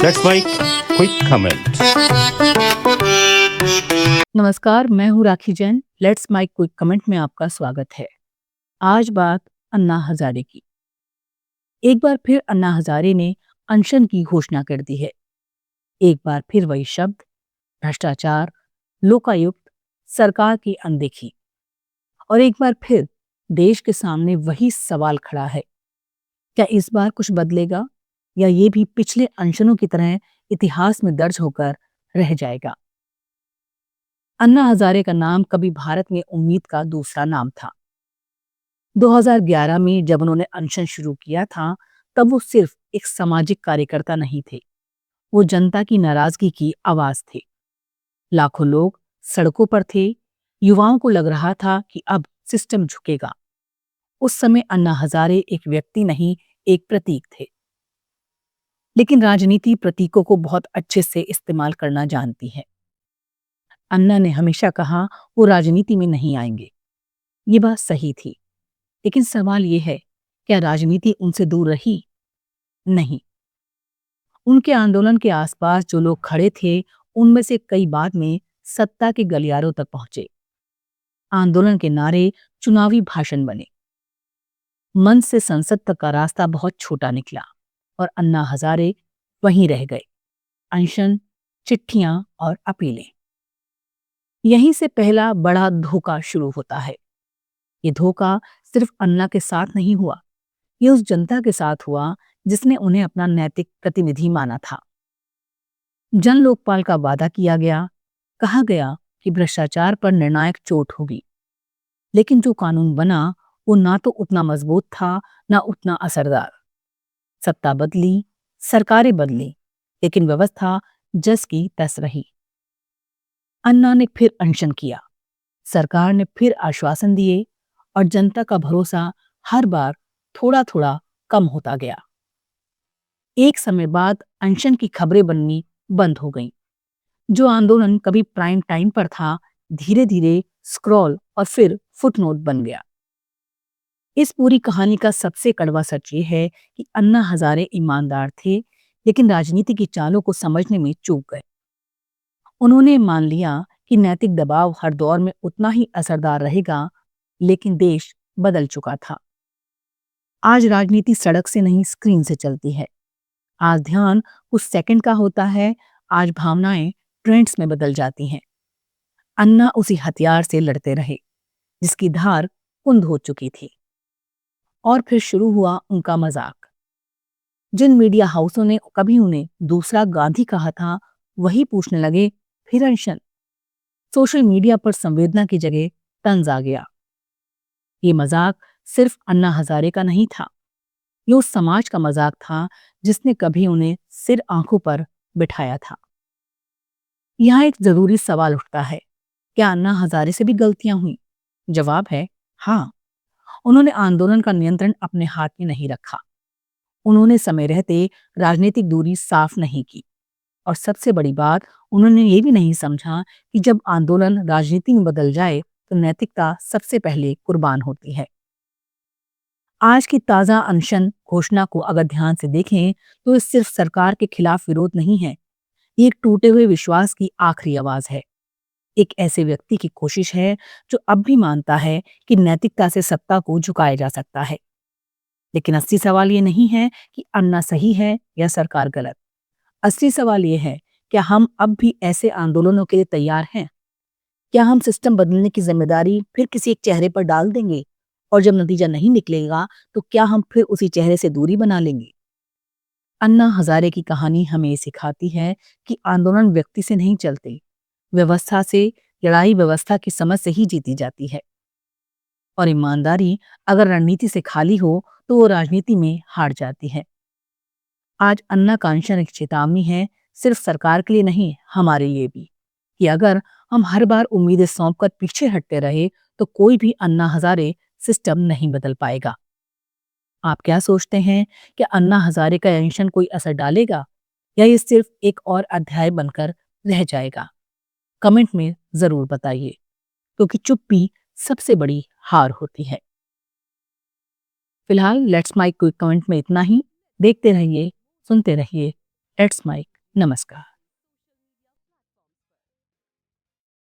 That's my quick comment. नमस्कार, मैं हूँ Rakhi Jain. Let's my quick comment में आपका स्वागत है। आज बात अन्ना हजारे की। एक बार फिर अन्ना हजारे ने अनशन की घोषणा कर दी है। एक बार फिर वही शब्द, भ्रष्टाचार, लोकायुक्त, सरकार की अनदेखी। और एक बार फिर देश के सामने वही सवाल खड़ा है, क्या इस बार कुछ बदलेगा या ये भी पिछले अनशनों की तरह इतिहास में दर्ज होकर रह जाएगा। अन्ना हजारे का नाम कभी भारत में उम्मीद का दूसरा नाम था। 2011 में जब उन्होंने अनशन शुरू किया था, तब वो सिर्फ एक सामाजिक कार्यकर्ता नहीं थे, वो जनता की नाराजगी की आवाज थे। लाखों लोग सड़कों पर थे, युवाओं को लग रहा था कि अब सिस्टम झुकेगा। उस समय अन्ना हजारे एक व्यक्ति नहीं, एक प्रतीक थे। लेकिन राजनीति प्रतीकों को बहुत अच्छे से इस्तेमाल करना जानती है। अन्ना ने हमेशा कहा वो राजनीति में नहीं आएंगे। ये बात सही थी, लेकिन सवाल ये है, क्या राजनीति उनसे दूर रही? नहीं। उनके आंदोलन के आसपास जो लोग खड़े थे, उनमें से कई बाद में सत्ता के गलियारों तक पहुंचे। आंदोलन के नारे चुनावी भाषण बने। मंच से संसद तक का रास्ता बहुत छोटा निकला और अन्ना हजारे वहीं रह गए। अनशन, चिट्ठियां और अपीलें। यहीं से पहला बड़ा धोखा शुरू होता है। ये धोखा सिर्फ अन्ना के साथ नहीं हुआ, ये उस जनता के साथ हुआ जिसने उन्हें अपना नैतिक प्रतिनिधि माना था। जन लोकपाल का वादा किया गया, कहा गया कि भ्रष्टाचार पर निर्णायक चोट होगी, लेकिन जो कानून बना वो ना तो उतना मजबूत था, ना उतना असरदार। सत्ता बदली, सरकारें बदली, लेकिन व्यवस्था जस की तस रही। अन्ना ने फिर अनशन किया, सरकार ने फिर आश्वासन दिए और जनता का भरोसा हर बार थोड़ा थोड़ा कम होता गया। एक समय बाद अनशन की खबरें बननी बंद हो गईं। जो आंदोलन कभी प्राइम टाइम पर था, धीरे धीरे स्क्रॉल और फिर फुटनोट बन गया। इस पूरी कहानी का सबसे कड़वा सच ये है कि अन्ना हजारे ईमानदार थे, लेकिन राजनीति की चालों को समझने में चूक गए। उन्होंने मान लिया कि नैतिक दबाव हर दौर में उतना ही असरदार रहेगा, लेकिन देश बदल चुका था। आज राजनीति सड़क से नहीं, स्क्रीन से चलती है। आज ध्यान कुछ सेकंड का होता है, आज भावनाएं ट्रेंड्स में बदल जाती हैं। अन्ना उसी हथियार से लड़ते रहे जिसकी धार कुंद हो चुकी थी। और फिर शुरू हुआ उनका मजाक। जिन मीडिया हाउसों ने कभी उन्हें दूसरा गांधी कहा था, वही पूछने लगे, फिर अनशन? सोशल मीडिया पर संवेदना की जगह तंज आ गया। ये मजाक सिर्फ अन्ना हजारे का नहीं था, ये उस समाज का मजाक था जिसने कभी उन्हें सिर आंखों पर बिठाया था। यहाँ एक जरूरी सवाल उठता है, क्या अन्ना हजारे से भी गलतियां हुई? जवाब है हाँ। उन्होंने आंदोलन का नियंत्रण अपने हाथ में नहीं रखा। उन्होंने समय रहते राजनीतिक दूरी साफ नहीं की। और सबसे बड़ी बात, उन्होंने ये भी नहीं समझा कि जब आंदोलन राजनीति में बदल जाए तो नैतिकता सबसे पहले कुर्बान होती है। आज की ताजा अनशन घोषणा को अगर ध्यान से देखें तो ये सिर्फ सरकार के खिलाफ विरोध नहीं है, ये एक टूटे हुए विश्वास की आखिरी आवाज है। एक ऐसे व्यक्ति की कोशिश है जो अब भी मानता है कि नैतिकता से सत्ता को झुकाया जा सकता है। लेकिन असली सवाल ये नहीं है कि अन्ना सही है या सरकार गलत। असली सवाल ये है, क्या हम अब भी ऐसे आंदोलनों के लिए तैयार हैं? क्या हम सिस्टम बदलने की जिम्मेदारी फिर किसी एक चेहरे पर डाल देंगे? और जब नतीजा नहीं निकलेगा तो क्या हम फिर उसी चेहरे से दूरी बना लेंगे? अन्ना हजारे की कहानी हमें ये सिखाती है कि आंदोलन व्यक्ति से नहीं चलते, व्यवस्था से। लड़ाई व्यवस्था की समझ से ही जीती जाती है। और ईमानदारी अगर रणनीति से खाली हो तो वो राजनीति में हार जाती है। आज अन्ना का अनशन एक चेतावनी है, सिर्फ सरकार के लिए नहीं, हमारे लिए भी, कि अगर हम हर बार उम्मीदें सौंपकर पीछे हटते रहे तो कोई भी अन्ना हजारे सिस्टम नहीं बदल पाएगा। आप क्या सोचते हैं, कि अन्ना हजारे का अनशन कोई असर डालेगा या ये सिर्फ एक और अध्याय बनकर रह जाएगा? कमेंट में जरूर बताइए, क्योंकि चुप्पी सबसे बड़ी हार होती है। फिलहाल लेट्स माइक क्विक कमेंट में इतना ही। देखते रहिए, सुनते रहिए लेट्स माइक। नमस्कार।